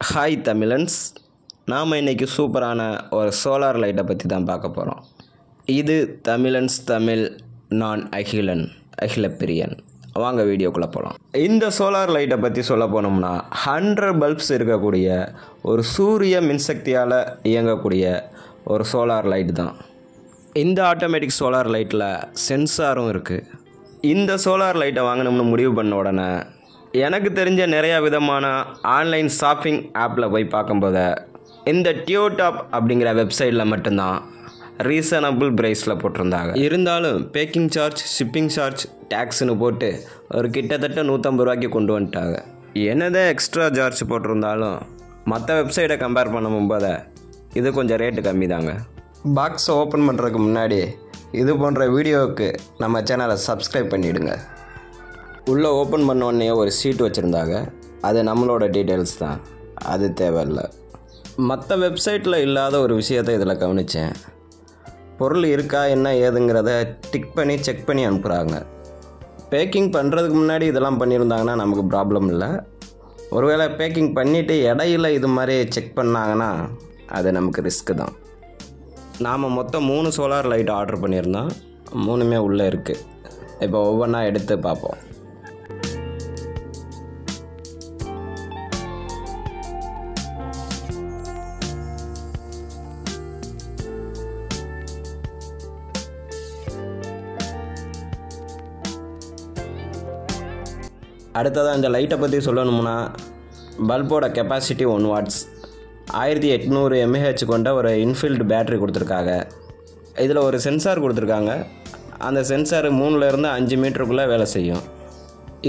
Hi Tamizhans, நாம் இன்றைக்கி சூப்பரான ஒரு சோலார் லைட்டை பற்றி தான் பார்க்க போகிறோம். இது தமிழன்ஸ் தமிழ், நான் அகிலப்பிரியன். வாங்க வீடியோக்குள்ளே போகலாம். இந்த சோலார் லைட்டை பற்றி சொல்ல போனோம்னா 100 பல்ப்ஸ் இருக்கக்கூடிய ஒரு சூரிய மின்சக்தியால் இயங்கக்கூடிய ஒரு சோலார் லைட் தான். இந்த ஆட்டோமேட்டிக் சோலார் லைட்டில் சென்சாரும் இருக்குது. இந்த சோலார் லைட்டை வாங்கணும்னு முடிவு பண்ண உடனே எனக்கு தெரிஞ்ச நிறையா விதமான ஆன்லைன் ஷாப்பிங் ஆப்பில் போய் பார்க்கும்போது இந்த டியோடாப் அப்படிங்கிற வெப்சைட்டில் மட்டும்தான் ரீசனபிள் ப்ரைஸில் போட்டிருந்தாங்க. இருந்தாலும் பேக்கிங் சார்ஜ், ஷிப்பிங் சார்ஜ், டேக்ஸ்னு போட்டு ஒரு கிட்டத்தட்ட 150 ரூபாய்க்கு கொண்டு வந்துட்டாங்க. என்னதான் எக்ஸ்ட்ரா சார்ஜ் போட்டிருந்தாலும் மற்ற வெப்சைட்டை கம்பேர் பண்ணும்போது இது கொஞ்சம் ரேட்டு கம்மி தாங்க. பாக்ஸை ஓப்பன் பண்ணுறதுக்கு முன்னாடி இது போன்ற வீடியோவுக்கு நம்ம சேனலை சப்ஸ்கிரைப் பண்ணிவிடுங்க. உள்ளே ஓப்பன் பண்ணோடனே ஒரு சீட் வச்சுருந்தாங்க. அது நம்மளோட டீட்டெயில்ஸ் தான், அது தேவையில்லை. மற்ற வெப்சைட்டில் இல்லாத ஒரு விஷயத்தை இதில் கவனித்தேன். பொருள் இருக்கா என்ன ஏதுங்கிறத டிக் பண்ணி செக் பண்ணி அனுப்புகிறாங்க. பேக்கிங் பண்ணுறதுக்கு முன்னாடி இதெல்லாம் பண்ணியிருந்தாங்கன்னா நமக்கு ப்ராப்ளம் இல்லை. ஒருவேளை பேக்கிங் பண்ணிவிட்டு இடையில இது மாதிரி செக் பண்ணாங்கன்னா அது நமக்கு ரிஸ்க்கு தான். நாம் மொத்தம் 3 சோலார் லைட் ஆர்டர் பண்ணியிருந்தோம். 3மே உள்ளே இருக்குது. இப்போ ஒவ்வொன்றா எடுத்து பார்ப்போம். அடுத்ததாக இந்த லைட்டை பற்றி சொல்லணும்னா, பல்போட கெப்பாசிட்டி 1 வாட்ஸ், 1800 mAh கொண்ட ஒரு இன்ஃபில்டு பேட்ரி கொடுத்துருக்காங்க. இதில் ஒரு சென்சார் கொடுத்துருக்காங்க. அந்த சென்சார் 3லேருந்து 5 மீட்டருக்குள்ளே வேலை செய்யும்.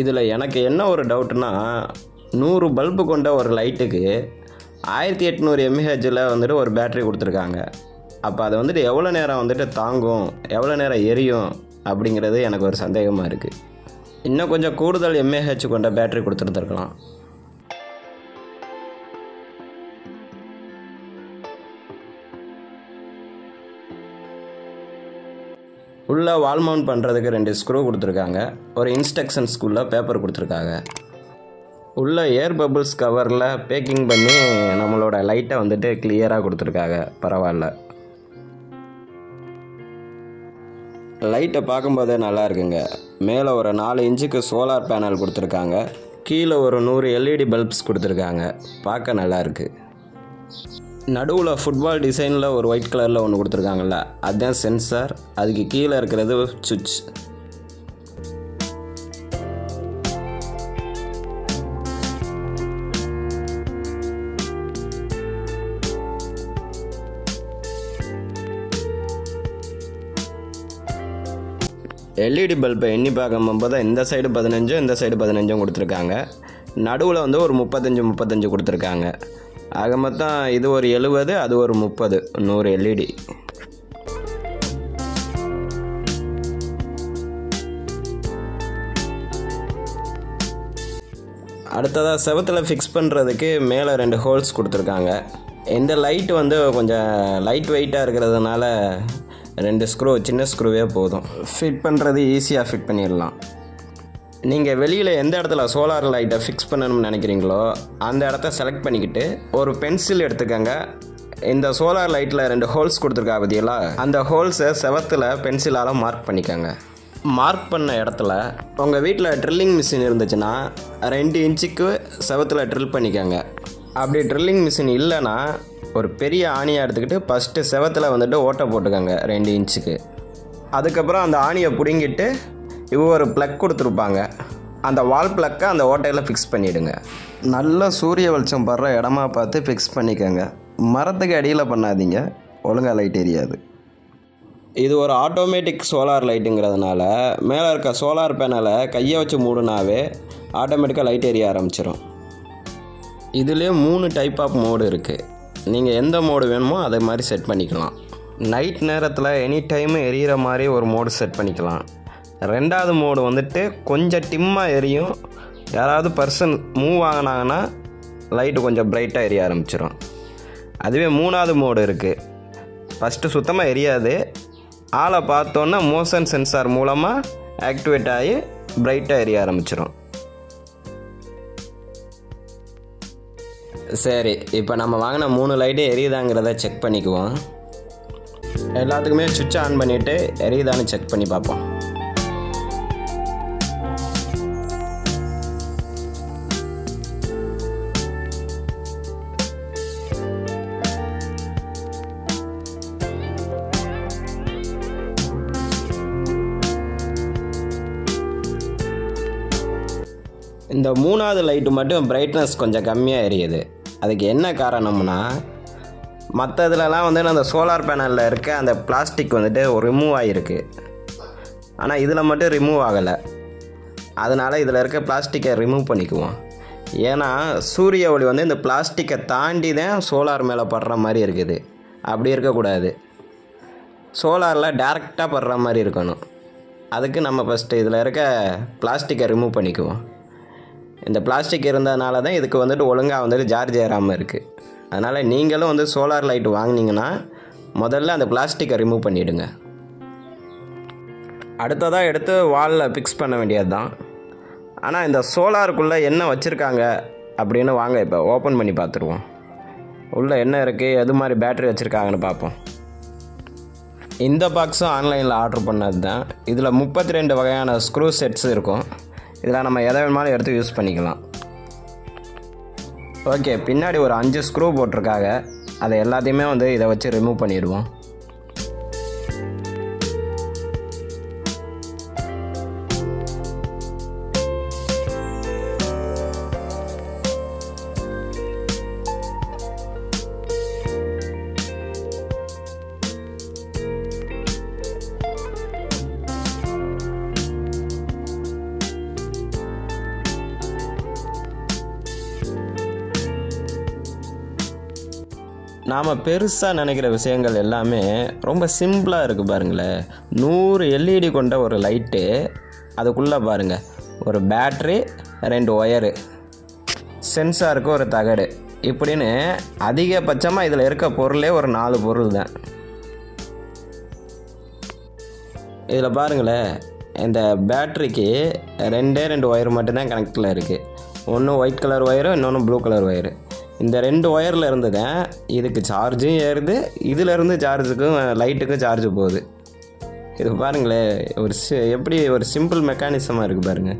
இதில் எனக்கு என்ன ஒரு டவுட்னா, 100 பல்பு கொண்ட ஒரு லைட்டுக்கு 1800 mAhல வந்துட்டு ஒரு பேட்ரி கொடுத்துருக்காங்க. அப்போ அது வந்துட்டு எவ்வளோ நேரம் வந்துட்டு தாங்கும், எவ்வளோ நேரம் எரியும் அப்படிங்கிறது எனக்கு ஒரு சந்தேகமாக இருக்குது. இன்னும் கொஞ்சம் கூடுதல் mAh கொண்ட பேட்டரி கொடுத்துருந்துருக்கலாம். உள்ள வால் மவுண்ட் பண்ணுறதுக்கு 2 ஸ்க்ரூ கொடுத்துருக்காங்க. ஒரு இன்ஸ்ட்ரக்ஷன்ஸ்குள்ளே பேப்பர் கொடுத்துருக்காங்க. உள்ள ஏர் பபிள்ஸ் கவரில் பேக்கிங் பண்ணி நம்மளோட லைட்டை வந்துட்டு கிளியராக கொடுத்துருக்காங்க. பரவாயில்ல. லைட்டை பார்க்கும்போதே நல்லா இருக்குங்க. மேலே ஒரு 4 இன்ச்சுக்கு சோலார் பேனல் கொடுத்துருக்காங்க. கீழே ஒரு 100 LED பல்ப்ஸ் கொடுத்துருக்காங்க. பார்க்க நல்லா இருக்குது. நடுவில் ஃபுட்பால் டிசைனில் ஒரு ஒயிட் கலரில் ஒன்று கொடுத்துருக்காங்கல்ல, அதுதான் சென்சார். அதுக்கு கீழே இருக்கிறது சுவிட்ச். LED பல்பை எண்ணி பார்க்கும்போது இந்த சைடு 15, இந்த சைடு 15 கொடுத்துருக்காங்க. நடுவில் வந்து ஒரு 35 கொடுத்துருக்காங்க. ஆக மொத்தம் இது ஒரு 70, அது ஒரு 30, 100 LED. அடுத்ததாக செவத்தில் ஃபிக்ஸ் பண்ணுறதுக்கு மேலே 2 ஹோல்ஸ் கொடுத்துருக்காங்க. இந்த லைட்டு வந்து கொஞ்சம் லைட் வெயிட்டாக இருக்கிறதுனால 2 ஸ்க்ரூ, சின்ன ஸ்க்ரூவே போதும். ஃபிட் பண்ணுறது ஈஸியாக ஃபிட் பண்ணிடலாம். நீங்கள் வெளியில் எந்த இடத்துல சோலார் லைட்டை ஃபிக்ஸ் பண்ணணும்னு நினைக்கிறீங்களோ அந்த இடத்த செலக்ட் பண்ணிக்கிட்டு ஒரு பென்சில் எடுத்துக்கோங்க. இந்த சோலார் லைட்டில் 2 ஹோல்ஸ் கொடுத்துருக்கா பார்த்தீங்களா, அந்த ஹோல்ஸை செவத்தில் பென்சிலால் மார்க் பண்ணிக்கோங்க. மார்க் பண்ண இடத்துல உங்கள் வீட்டில் ட்ரில்லிங் மிஷின் இருந்துச்சுன்னா 2 இன்ச்சுக்கு செவத்தில் ட்ரில் பண்ணிக்கோங்க. அப்படி ட்ரில்லிங் மிஷின் இல்லைன்னா ஒரு பெரிய ஆணியை எடுத்துக்கிட்டு ஃபஸ்ட்டு செவத்தில் வந்துட்டு ஓட்டை போட்டுக்கோங்க 2 இன்ச்சுக்கு. அதுக்கப்புறம் அந்த ஆணியை பிடுங்கிட்டு ஒரு ப்ளக் கொடுத்துருப்பாங்க. அந்த வால் ப்ளக்கை அந்த ஓட்டையில் ஃபிக்ஸ் பண்ணிவிடுங்க. நல்ல சூரிய வெளிச்சம் படுற இடமா பார்த்து ஃபிக்ஸ் பண்ணிக்கோங்க. மரத்துக்கு அடியில் பண்ணாதீங்க, ஒழுங்காக லைட் எரியாது. இது ஒரு ஆட்டோமேட்டிக் சோலார் லைட்டுங்கிறதுனால மேலே இருக்க சோலார் பேனலை கையை வச்சு மூடினாவே ஆட்டோமேட்டிக்காக லைட் எரிய ஆரம்பிச்சிடும். இதுலேயே 3 டைப் ஆஃப் மோடு இருக்குது. நீங்கள் எந்த மோடு வேணுமோ அதை மாதிரி செட் பண்ணிக்கலாம். நைட் நேரத்தில் எனி டைமு எரியிற மாதிரி ஒரு மோடு செட் பண்ணிக்கலாம். 2வது மோடு வந்துட்டு கொஞ்சம் டிம்மாக எரியும். யாராவது பர்சன் மூவ் ஆகினாங்கன்னா லைட்டு கொஞ்சம் பிரைட்டாக எரிய ஆரம்பிச்சிடும். அதுவே 3வது மோடு இருக்குது. ஃபஸ்ட்டு சுத்தமாக எரியாது. ஆளை பார்த்தோன்னா மோஷன் சென்சார் மூலமாக ஆக்டிவேட் ஆகி பிரைட்டாக எரிய ஆரம்பிச்சிடும். சரி, இப்போ நம்ம வாங்கின 3 லைட்டு எரியுதாங்கிறத செக் பண்ணிக்குவோம். எல்லாத்துக்குமே சுவிட்ச் ஆன் பண்ணிவிட்டு எரியுதான்னு செக் பண்ணி பார்ப்போம். இந்த 3வது லைட்டு மட்டும் பிரைட்னஸ் கொஞ்சம் கம்மியாக எரியுது. அதுக்கு என்ன காரணம்னா, மற்ற இதிலலாம் வந்து அந்த சோலார் பேனலில் இருக்க அந்த பிளாஸ்டிக் வந்துட்டு ரிமூவ் ஆகிருக்கு. ஆனால் இதில் மட்டும் ரிமூவ் ஆகலை. அதனால் இதில் இருக்க பிளாஸ்டிக்கை ரிமூவ் பண்ணிக்குவோம். ஏன்னா சூரிய ஒளி வந்து இந்த பிளாஸ்டிக்கை தாண்டி தான் சோலார் மேலே படுற மாதிரி இருக்குது. அப்படி இருக்கக்கூடாது. சோலாரில் டேரெக்டாக படுற மாதிரி இருக்கணும். அதுக்கு நம்ம ஃபஸ்ட்டு இதில் இருக்க பிளாஸ்டிக்கை ரிமூவ் பண்ணிக்குவோம். இந்த பிளாஸ்டிக் இருந்ததுனால தான் இதுக்கு வந்துட்டு ஒழுங்காக வந்துட்டு சார்ஜ் ஏறாமல் இருக்குது. அதனால் நீங்களும் வந்து சோலார் லைட் வாங்கினீங்கன்னா முதல்ல அந்த பிளாஸ்டிக்கை ரிமூவ் பண்ணிவிடுங்க. அடுத்ததாக எடுத்து வாலில் ஃபிக்ஸ் பண்ண வேண்டியது தான். ஆனால் இந்த சோலாருக்குள்ளே என்ன வச்சுருக்காங்க அப்படின்னு வாங்க இப்போ ஓப்பன் பண்ணி பார்த்துருவோம். உள்ளே என்ன இருக்குது, எது மாதிரி பேட்ரி வச்சுருக்காங்கன்னு பார்ப்போம். இந்த பாக்ஸும் ஆன்லைனில் ஆர்டர் பண்ணது தான். இதில் 32 வகையான ஸ்க்ரூ செட்ஸ் இருக்கும். இதில் நம்ம எதை வேணுமாலும் எடுத்து யூஸ் பண்ணிக்கலாம். ஓகே, பின்னாடி ஒரு 5 ஸ்க்ரூ போட்டிருக்காங்க. அதை எல்லாத்தையுமே வந்து இதை வச்சு ரிமூவ் பண்ணிடுவோம். நாம் பெருசாக நினைக்கிற விஷயங்கள் எல்லாமே ரொம்ப சிம்பிளாக இருக்குது பாருங்களேன். 100 LED கொண்ட ஒரு லைட்டு, அதுக்குள்ளே பாருங்கள் ஒரு பேட்ரி, 2 ஒயரு, சென்சாருக்கு ஒரு தகடு, இப்படின்னு அதிகபட்சமாக இதில் இருக்க பொருளே ஒரு 4 பொருள் தான். இதில் பாருங்களேன், இந்த பேட்ரிக்கு 2 ஒயர் மட்டும்தான் கனெக்டில் இருக்குது. ஒன்று ஒயிட் கலர் ஒயரு, இன்னொன்று ப்ளூ கலர் ஒயரு. இந்த 2 ஒயரில் இருந்து தான் இதுக்கு சார்ஜும் ஏறுது, இதிலேருந்து சார்ஜுக்கும் லைட்டுக்கும் சார்ஜ் போகுது. இது பாருங்களேன், எப்படி ஒரு சிம்பிள் மெக்கானிசமாக இருக்குது பாருங்கள்.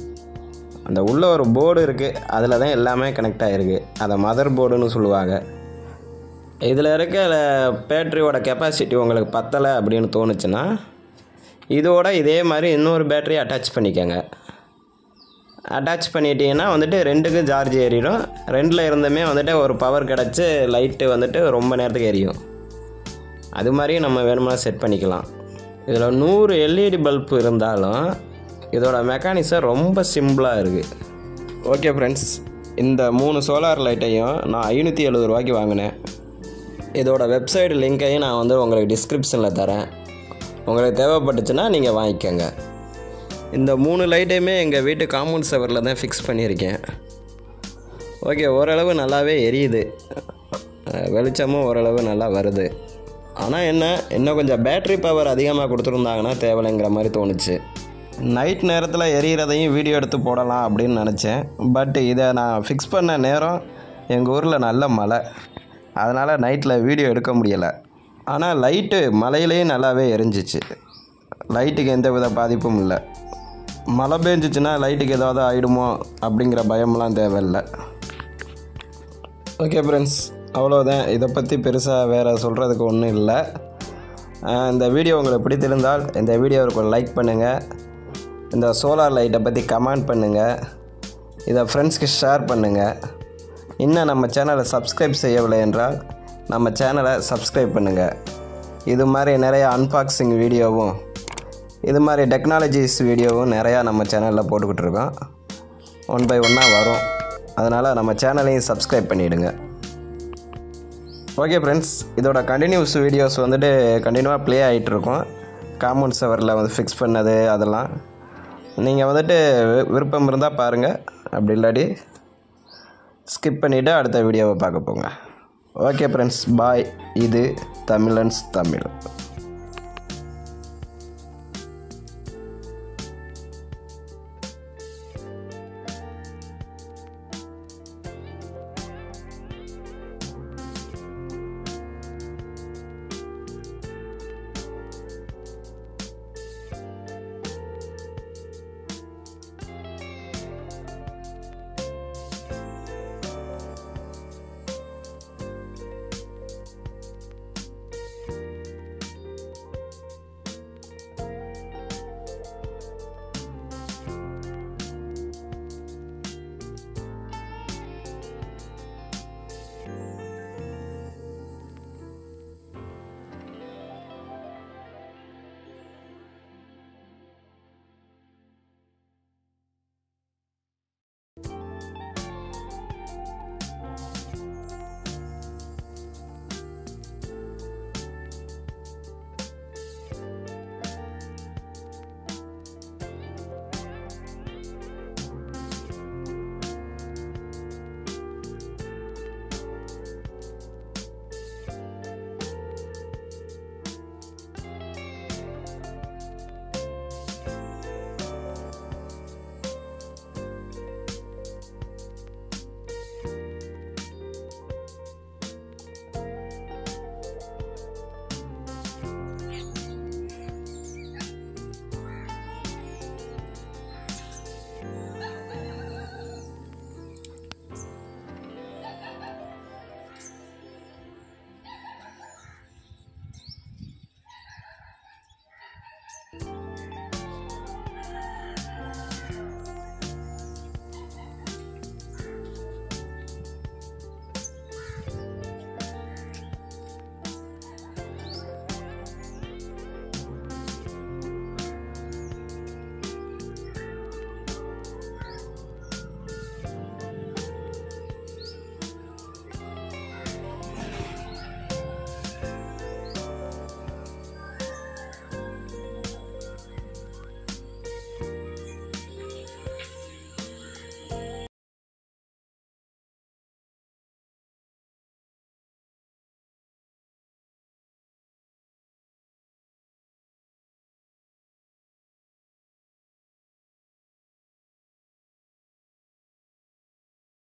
அந்த உள்ளே ஒரு போர்டு இருக்குது, அதில் தான் எல்லாமே கனெக்ட் ஆகிருக்கு. அதை மதர் போர்டுன்னு சொல்லுவாங்க. இதில் இருக்க பேட்ரியோட கெப்பாசிட்டி உங்களுக்கு பத்தலை அப்படின்னு தோணுச்சுன்னா இதோட இதே மாதிரி இன்னொரு பேட்டரி அட்டாச் பண்ணிக்கோங்க. அட்டாச் பண்ணிட்டீங்கன்னா வந்துட்டு 2க்கும் சார்ஜ் ஏறிடும். 2ல் இருந்துமே வந்துட்டு ஒரு பவர் கிடச்சி லைட்டு வந்துட்டு ரொம்ப நேரத்துக்கு எரியும். அது மாதிரியும் நம்ம வேணுமா செட் பண்ணிக்கலாம். இதில் 100 LED பல்ப் இருந்தாலும் இதோட மெக்கானிசம் ரொம்ப சிம்பிளாக இருக்குது. ஓகே ஃப்ரெண்ட்ஸ், இந்த 3 சோலார் லைட்டையும் நான் 570 ரூபாய்க்கு வாங்கினேன். இதோட வெப்சைட் லிங்க்கையும் நான் வந்து உங்களுக்கு டிஸ்கிரிப்ஷனில் தரேன். உங்களுக்கு தேவைப்பட்டுச்சுன்னா நீங்கள் வாங்கிக்கோங்க. இந்த 3 லைட்டையுமே எங்கள் வீட்டு காம்பவுண்ட் செவரில் தான் ஃபிக்ஸ் பண்ணியிருக்கேன். ஓகே, ஓரளவு நல்லாவே எரியுது, வெளிச்சமும் ஓரளவு நல்லா வருது. ஆனால் இன்னும் கொஞ்சம் பேட்ரி பவர் அதிகமாக கொடுத்துருந்தாங்கன்னா தேவையில்லைங்கிற மாதிரி தோணுச்சு. நைட் நேரத்தில் எரியிறதையும் வீடியோ எடுத்து போடலாம் அப்படின்னு நினச்சேன். பட் இதை நான் ஃபிக்ஸ் பண்ண நேரம் எங்கள் ஊரில் நல்ல மழை, அதனால் நைட்டில் வீடியோ எடுக்க முடியலை. ஆனால் லைட்டு மழையிலேயும் நல்லாவே எரிஞ்சிச்சு. லைட்டுக்கு எந்த வித பாதிப்பும் இல்லை. மழை பெஞ்சிச்சுன்னா லைட்டுக்கு ஏதாவது ஆகிடுமோ அப்படிங்கிற பயம்லாம் தேவையில்லை. ஓகே ஃப்ரெண்ட்ஸ், அவ்வளோதான். இதை பற்றி பெருசாக வேறு சொல்கிறதுக்கு ஒன்றும் இல்லை. இந்த வீடியோ உங்களுக்கு பிடித்திருந்தால் இந்த வீடியோவுக்கு லைக் பண்ணுங்கள். இந்த சோலார் லைட்டை பற்றி கமெண்ட் பண்ணுங்கள். இதை ஃப்ரெண்ட்ஸ்க்கு ஷேர் பண்ணுங்கள். இன்னும் நம்ம சேனலை சப்ஸ்கிரைப் செய்யவில்லை என்றால் நம்ம சேனலை சப்ஸ்கிரைப் பண்ணுங்கள். இது மாதிரி நிறைய அன்பாக்சிங் வீடியோவும் இது மாதிரி டெக்னாலஜிஸ் வீடியோவும் நிறையா நம்ம சேனலில் போட்டுக்கிட்டு இருக்கோம். 1 by 1 வரும். அதனால் நம்ம சேனலையும் சப்ஸ்கிரைப் பண்ணிவிடுங்க. ஓகே ஃப்ரெண்ட்ஸ், இதோட கண்டினியூஸ் வீடியோஸ் வந்துட்டு கண்டினியூவாக ப்ளே ஆகிட்டுருக்கோம். காம்பவுண்ட் செவரில் வந்து ஃபிக்ஸ் பண்ணது அதெல்லாம் நீங்கள் வந்துட்டு விருப்பம் இருந்தால் பாருங்கள். அப்படி இல்லாட்டி ஸ்கிப் பண்ணிவிட்டு அடுத்த வீடியோவை பார்க்க போங்க. ஓகே ஃப்ரெண்ட்ஸ், பாய். இது தமிழன்ஸ் தமிழ்.